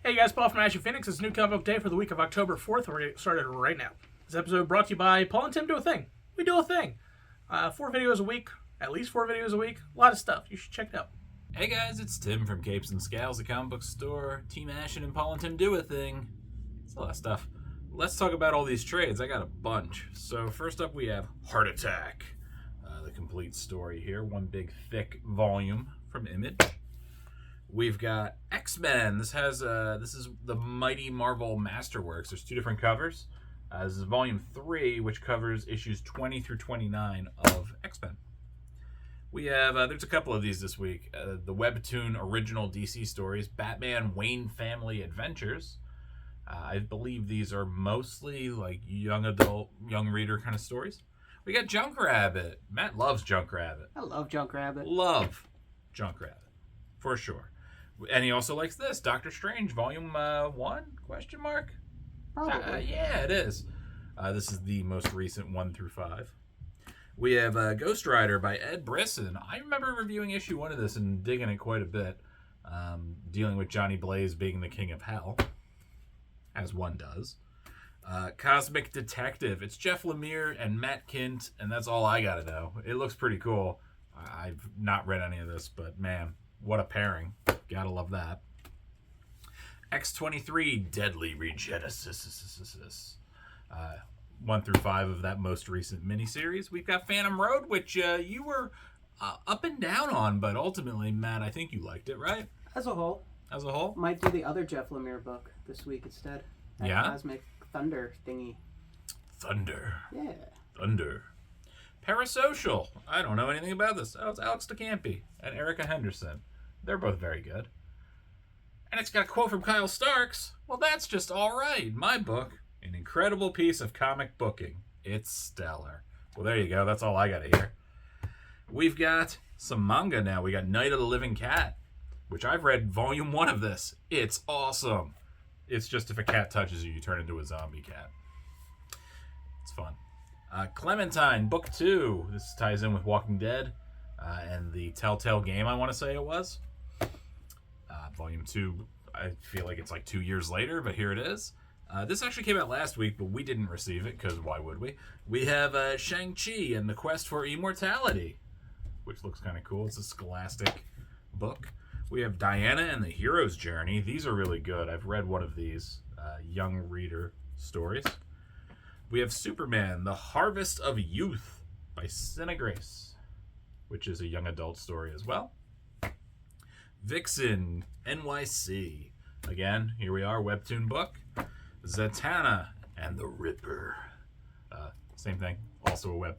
Hey guys, Paul from Ashen Phoenix. It's New Comic Book Day for the week of October 4th. We're going to get started right now. This episode brought to you by Paul and Tim Do a Thing. We do a thing. 4 videos a week, at least 4 videos a week. A lot of stuff. You should check it out. Hey guys, it's Tim from Capes and Scowls, the comic book store. Team Ashen and Paul and Tim Do a Thing. It's a lot of stuff. Let's talk about all these trades. I got a bunch. So first up we have Heart Attack. The complete story here. One big thick volume from Image. We've got X-Men. This is the Mighty Marvel Masterworks. There's 2 different covers. This is volume 3, which covers issues 20 through 29 of X-Men. We have, there's a couple of these this week. The Webtoon original DC stories, Batman Wayne Family Adventures. I believe these are mostly like young adult, young reader kind of stories. We got Junk Rabbit. Matt loves Junk Rabbit. I love Junk Rabbit. Love Junk Rabbit, for sure. And he also likes this, Doctor Strange, Volume 1, question mark? Probably. Yeah, it is. This is the most recent 1 through 5. We have Ghost Rider by Ed Brisson. I remember reviewing issue 1 of this and digging it quite a bit, dealing with Johnny Blaze being the king of hell, as one does. Cosmic Detective. It's Jeff Lemire and Matt Kint, and that's all I gotta know. It looks pretty cool. I've not read any of this, but man, what a pairing. Gotta love that. X-23 Deadly Regenesis. 1 through 5 of that most recent miniseries. We've got Phantom Road, which you were up and down on, but ultimately, Matt, I think you liked it, right? As a whole. As a whole? Might do the other Jeff Lemire book this week instead. That Yeah? Cosmic Thunder thingy. Thunder. Yeah. Thunder. Parasocial. I don't know anything about this. Oh, it's Alex DeCampi and Erica Henderson. They're both very good. And it's got a quote from Kyle Starks. Well, that's just all right. My book, an incredible piece of comic booking. It's stellar. Well, there you go. That's all I got to hear. We've got some manga now. We got Night of the Living Cat, which I've read volume 1 of this. It's awesome. It's just if a cat touches you, you turn into a zombie cat. It's fun. Clementine, book 2. This ties in with Walking Dead and the Telltale game, I want to say it was. Volume 2, I feel like it's like 2 years later, but here it is. This actually came out last week, but we didn't receive it, because why would we? We have Shang-Chi and the Quest for Immortality, which looks kind of cool. It's a scholastic book. We have Diana and the Hero's Journey. These are really good. I've read one of these young reader stories. We have Superman, The Harvest of Youth by Cine Grace, which is a young adult story as well. Vixen, NYC. Again, here we are, webtoon book. Zatanna and the Ripper. Same thing, also a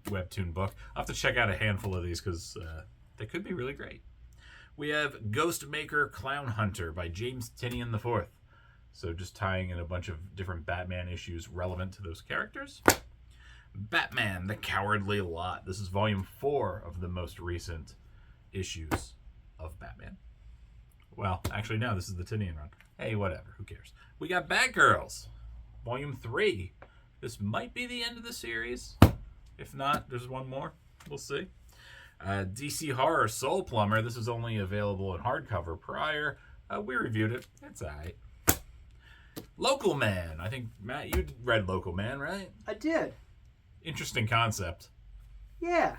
webtoon book. I'll have to check out a handful of these because they could be really great. We have Ghostmaker Clown Hunter by James Tynion IV. So just tying in a bunch of different Batman issues relevant to those characters. Batman, The Cowardly Lot. This is volume 4 of the most recent issues of Batman. Well, actually, no, this is the Tynion run. Hey, whatever, who cares? We got Batgirls, volume 3. This might be the end of the series. If not, there's one more. We'll see. DC Horror Soul Plumber. This is only available in hardcover prior. We reviewed it. It's alright. Local Man. I think, Matt, you read Local Man, right? I did. Interesting concept. Yeah.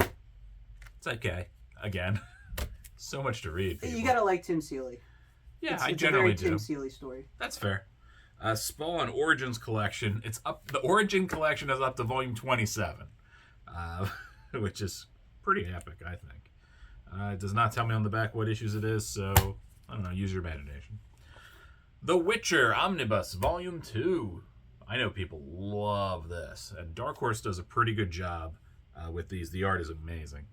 It's okay. Again, so much to read. People. You gotta like Tim Seeley. Yeah, It's I generally a very do. Tim Seeley story. That's fair. Spawn Origins Collection. It's up. The Origin Collection is up to volume 27, which is pretty epic, I think. It does not tell me on the back what issues it is, so I don't know. Use your imagination. The Witcher Omnibus Volume 2. I know people love this, and Dark Horse does a pretty good job with these. The art is amazing.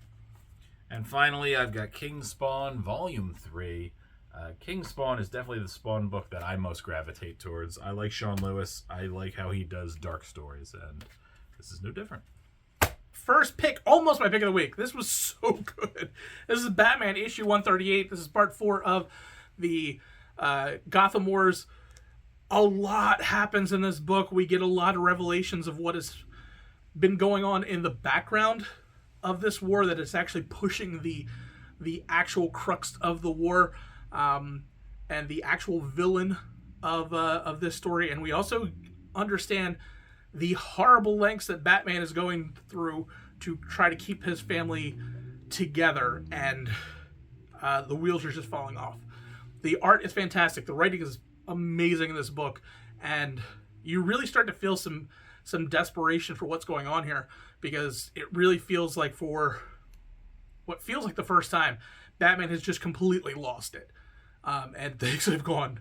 And finally, I've got King Spawn Volume 3. King Spawn is definitely the Spawn book that I most gravitate towards. I like Sean Lewis. I like how he does dark stories, and this is no different. First pick, almost my pick of the week. This was so good. This is Batman issue 138. This is part 4 of the Gotham Wars. A lot happens in this book. We get a lot of revelations of what has been going on in the background of this war that is actually pushing the actual crux of the war, and the actual villain of this story, and we also understand the horrible lengths that Batman is going through to try to keep his family together, and the wheels are just falling off. The art is fantastic. The writing is amazing in this book, and you really start to feel some desperation for what's going on here, because it really feels like, for what feels like the first time, Batman has just completely lost it. And things have gone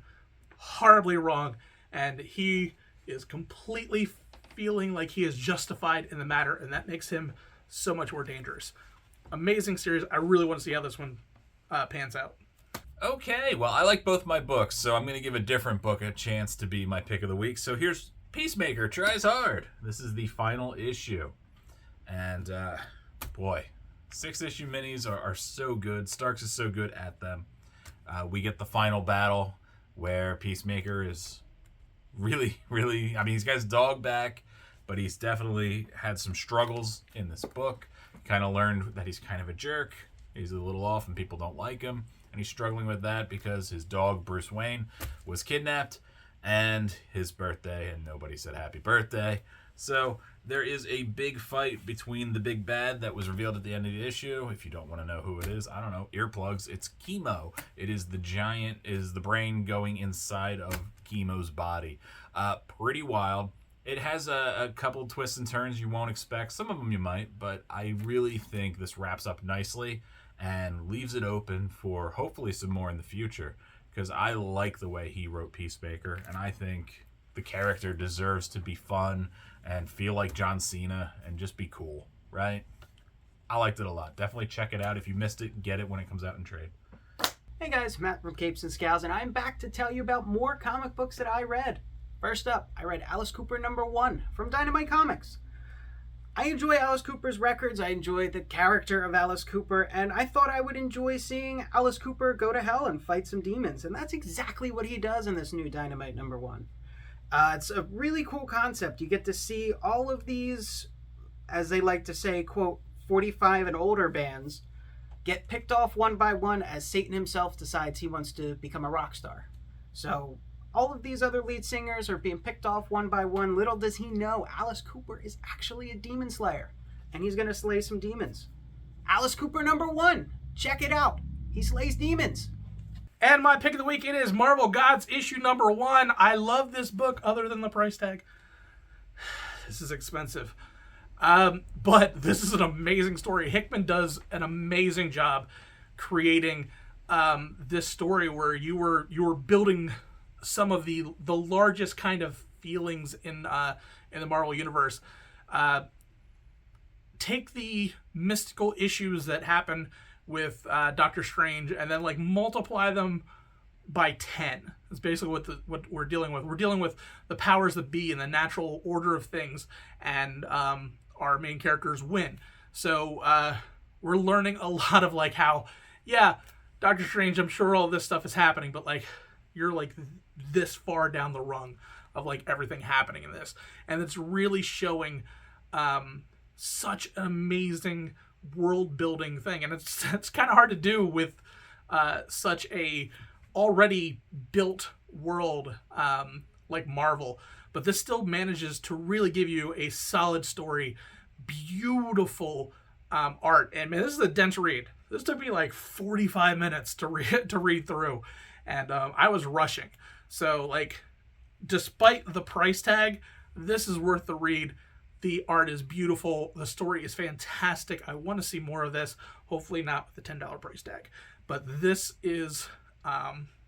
horribly wrong, and he is completely feeling like he is justified in the matter, and that makes him so much more dangerous. Amazing series. I really want to see how this one pans out. Okay, well, I like both my books, so I'm going to give a different book a chance to be my pick of the week. So here's Peacemaker Tries Hard. This is the final issue. And, boy, 6-issue minis are so good. Starks is so good at them. We get the final battle where Peacemaker is really, I mean, he's got his dog back, but he's definitely had some struggles in this book. Kind of learned that he's kind of a jerk. He's a little off and people don't like him. And he's struggling with that because his dog, Bruce Wayne, was kidnapped and his birthday, and nobody said happy birthday. So there is a big fight between the big bad that was revealed at the end of the issue. If you don't want to know who it is, I don't know, earplugs. It's Chemo. It is the giant, is the brain going inside of Chemo's body. Pretty wild. It has a couple twists and turns you won't expect. Some of them you might, but I really think this wraps up nicely and leaves it open for hopefully some more in the future, because I like the way he wrote Peacemaker, and I think the character deserves to be fun and feel like John Cena and just be cool, right? I liked it a lot. Definitely check it out. If you missed it, get it when it comes out in trade. Hey guys, Matt from Capes and Scowls, and I'm back to tell you about more comic books that I read. First up, I read Alice Cooper #1 from Dynamite Comics. I enjoy Alice Cooper's records, I enjoy the character of Alice Cooper, and I thought I would enjoy seeing Alice Cooper go to hell and fight some demons, and that's exactly what he does in this new Dynamite #1. It's a really cool concept. You get to see all of these, as they like to say, quote, 45 and older bands get picked off one by one as Satan himself decides he wants to become a rock star. So all of these other lead singers are being picked off one by one. Little does he know, Alice Cooper is actually a demon slayer, and he's going to slay some demons. Alice Cooper #1. Check it out. He slays demons. And my pick of the week, it is Marvel Gods issue #1. I love this book other than the price tag. This is expensive. But this is an amazing story. Hickman does an amazing job creating this story where you were building some of the largest kind of feelings in the Marvel universe. Take the mystical issues that happen with Doctor Strange and then like multiply them by 10. That's basically what we're dealing with. We're dealing with the powers that be and the natural order of things, and our main characters win. So we're learning a lot of like how, yeah, Doctor Strange, I'm sure all this stuff is happening, but like you're like this far down the rung of like everything happening in this, and it's really showing such an amazing world building thing, and it's kind of hard to do with such a already built world like Marvel, but this still manages to really give you a solid story, beautiful art, and man, this is a dense read. This took me like 45 minutes to read through, and I was rushing. So like, despite the price tag, this is worth the read. The art is beautiful. The story is fantastic. I want to see more of this. Hopefully not with the $10 price tag. But this is,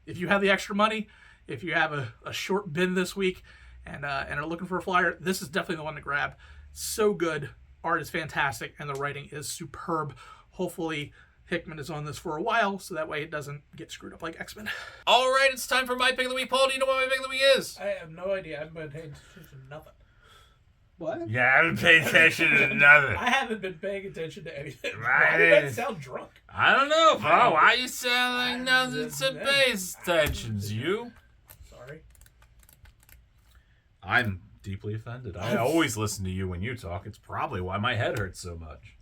if you have the extra money, if you have a short bin this week and are looking for a flyer, this is definitely the one to grab. So good. Art is fantastic, and the writing is superb. Hopefully Hickman is on this for a while, so that way it doesn't get screwed up like X-Men. All right, it's time for my pick of the week. Paul, do you know what my pick of the week is? I have no idea. I haven't been paying attention to nothing. What? Yeah, I haven't paid attention to nothing. I haven't been paying attention to anything. Right. Why did that sound drunk? I don't know, Paul. Why you sound like nothing to pay attention to you? Sorry. I'm deeply offended. I always listen to you when you talk. It's probably why my head hurts so much.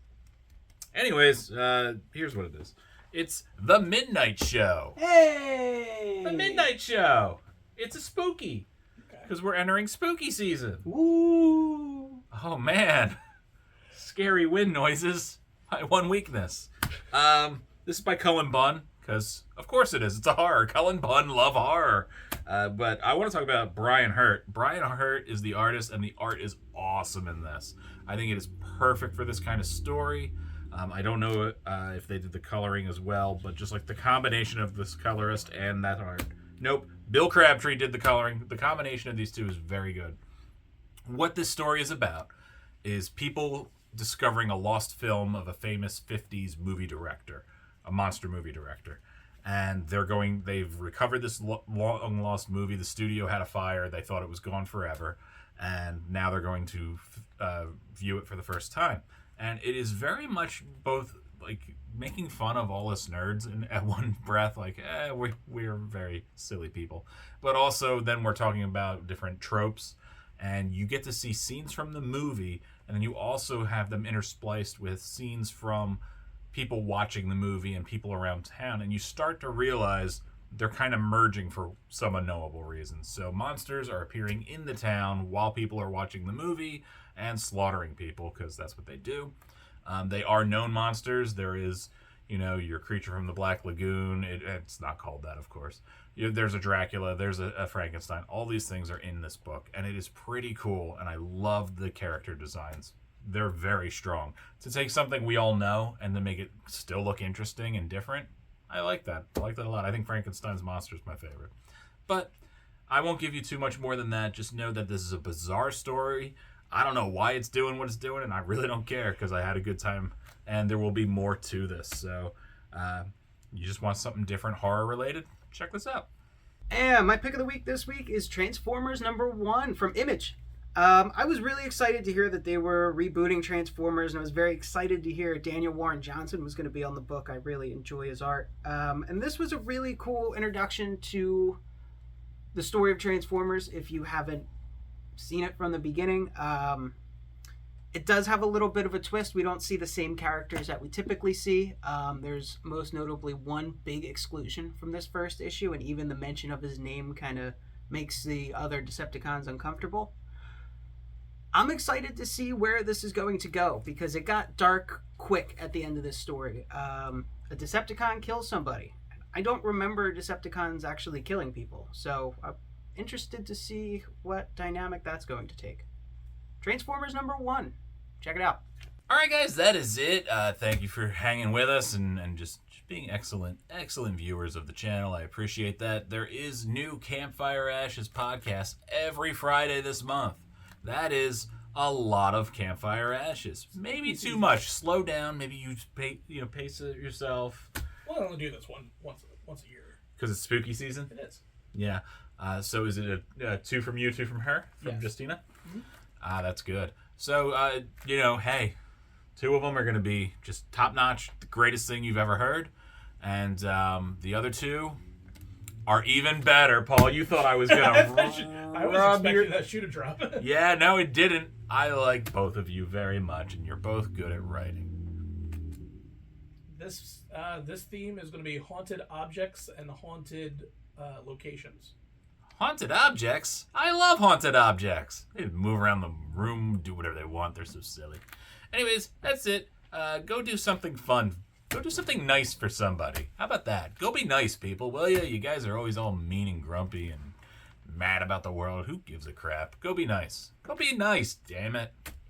Anyways, here's what it is. It's The Midnight Show. Hey! The Midnight Show. It's a spooky. Okay. Because we're entering spooky season. Ooh. Oh, man. Scary wind noises. My one weakness. This is by Cullen Bunn, because of course it is. It's a horror. Cullen Bunn love horror. But I want to talk about Brian Hurt. Brian Hurt is the artist, and the art is awesome in this. I think it is perfect for this kind of story. I don't know if they did the coloring as well, but just like the combination of this colorist and that art. Nope. Bill Crabtree did the coloring. The combination of these two is very good. What this story is about is people discovering a lost film of a famous 50s movie director, a monster movie director. And they've recovered this long lost movie. The studio had a fire. They thought it was gone forever. And now they're going to view it for the first time. And it is very much both like making fun of all us nerds and at one breath, like, we're very silly people. But also then we're talking about different tropes. And you get to see scenes from the movie, and then you also have them interspliced with scenes from people watching the movie and people around town, and you start to realize they're kind of merging for some unknowable reasons. So monsters are appearing in the town while people are watching the movie and slaughtering people, because that's what they do. They are known monsters. There is, your creature from the Black Lagoon. It's not called that, of course. There's a Dracula, there's a Frankenstein. All these things are in this book, and it is pretty cool, and I love the character designs. They're very strong. To take something we all know and to make it still look interesting and different, I like that. I like that a lot. I think Frankenstein's monster is my favorite. But I won't give you too much more than that. Just know that this is a bizarre story. I don't know why it's doing what it's doing, and I really don't care because I had a good time, and there will be more to this. So you just want something different, horror-related? Check this out. And my pick of the week this week is Transformers #1 from Image. I was really excited to hear that they were rebooting Transformers, and I was very excited to hear Daniel Warren Johnson was going to be on the book. I really enjoy his art. And this was a really cool introduction to the story of Transformers if you haven't seen it from the beginning. It does have a little bit of a twist. We don't see the same characters that we typically see. There's most notably one big exclusion from this first issue, and even the mention of his name kind of makes the other Decepticons uncomfortable. I'm excited to see where this is going to go, because it got dark quick at the end of this story. A Decepticon kills somebody. I don't remember Decepticons actually killing people, so I'm interested to see what dynamic that's going to take. Transformers #1. Check it out. All right, guys, that is it. Thank you for hanging with us and just being excellent viewers of the channel. I appreciate that. There is new Campfire Ashes podcast every Friday this month. That is a lot of Campfire Ashes. Maybe too much. Slow down. Maybe you pace it yourself. Well, I only do this once a year. Because it's spooky season? It is. Yeah. So is it a 2 from you, 2 from her? From Yes. Justina? Mm-hmm. That's good. So, hey, 2 of them are going to be just top-notch, the greatest thing you've ever heard. And the other 2 are even better. Paul, you thought I was going to I was expecting that shoe to drop. Yeah, no, it didn't. I like both of you very much, and you're both good at writing. This theme is going to be haunted objects and haunted locations. Haunted objects? I love haunted objects. They move around the room, do whatever they want. They're so silly. Anyways, that's it. Go do something fun. Go do something nice for somebody. How about that? Go be nice, people, will ya? You guys are always all mean and grumpy and mad about the world. Who gives a crap? Go be nice. Go be nice, damn it.